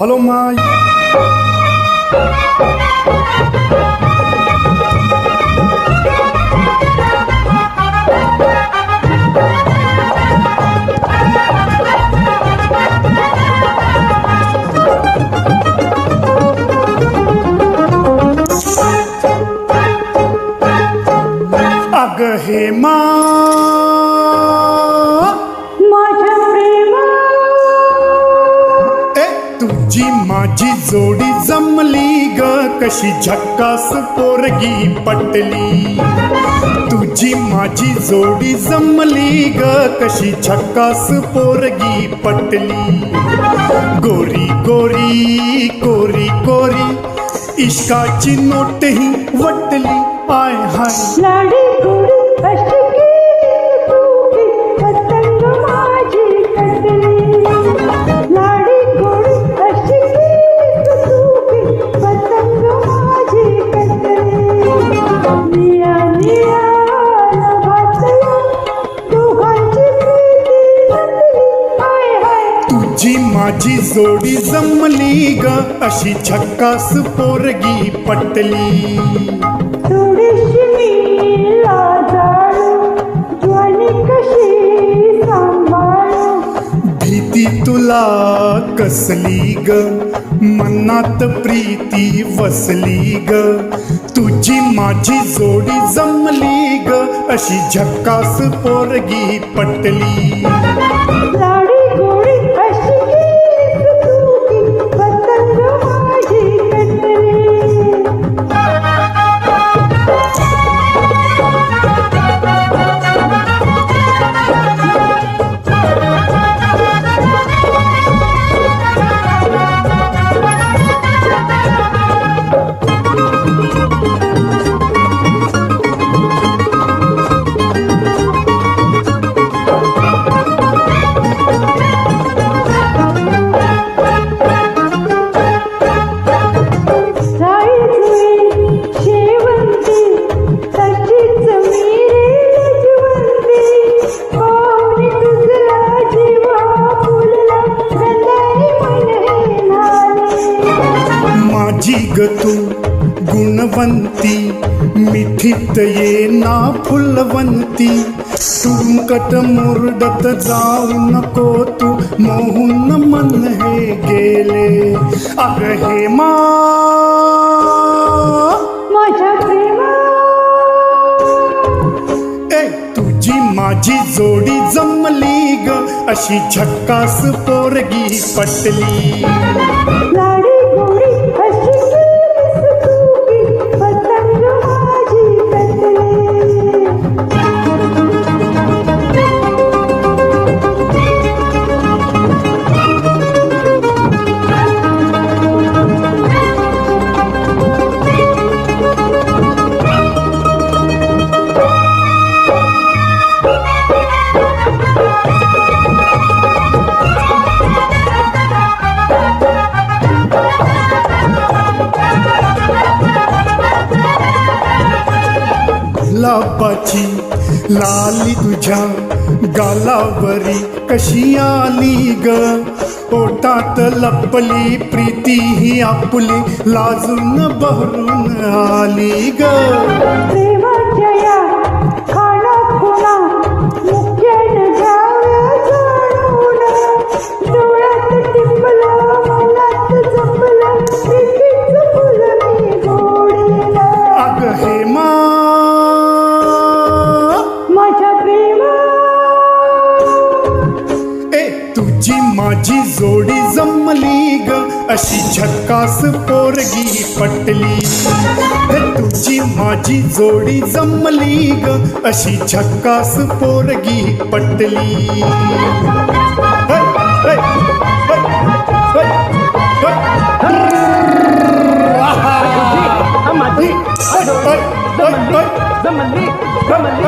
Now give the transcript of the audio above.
Hello माय. अग हे मा माझ्या प्रेमा, तुझी माझी जोडी जमली ग, कशी झक्कास पोरगी पटली. तुझी माझी जोडी जमली ग, कशी झक्कास पोरगी पटली. गोरी गोरी कोरी कोरी इश्काची नोट ही वटली. आय हाय लाडी गोडी अशी केली तुझी, पतंग माझी कटली. लाडी गोडी अशी केली तुझी, पतंग माझी कटली. निया निया नभातया दोघांची प्रीती नटली. हाय हाय तुझी माझी जोडी जमली ग, अशी झक्कास पोरगी पटली. थोडीशी मी लाजाळू, ज्वानी कशी सांभाळू. भीती तुला कसली ग, मनात प्रीती वसली ग. तुझी माझी जोडी जमली ग, अशी झक्कास पोरगी पटली. लाडी गोडी अशी केली तुझी, पतंग माझी कटली. माझी ग तू गुणवंती, मिठीत ये ना फुलवंती. तुरुंकट मुरडत जाऊ नको तू, मोहून मन हे गेले. अग हे मा माझ्या प्रेमा, तुझी माझी जोडी जमली ग, अशी झक्कास पोरगी पटली. लाडी गोडी अशी केली तुझी, पतंग माझी कटली. गुलाबाची लाली तुझ्या गालावरी कशी आली ग. ओटात लपली प्रीती ही आपुली, लाजून बहरून आली ग. प्रेमाच्या या खाणाखुणा मुख्यानं घ्याव्या जाणून. डोळ्यात टिपलं मनात जपलं, प्रीतीचं फुल मी गोडीला. अग हे मा माझ्या प्रेमा, तुझी माझी जोडी जमली ग, अशी झक्कास पोरगी पटली. तुझी माझी जोडी जमली ग, अशी झक्कास पोरगी पटली. जमली जमली जमली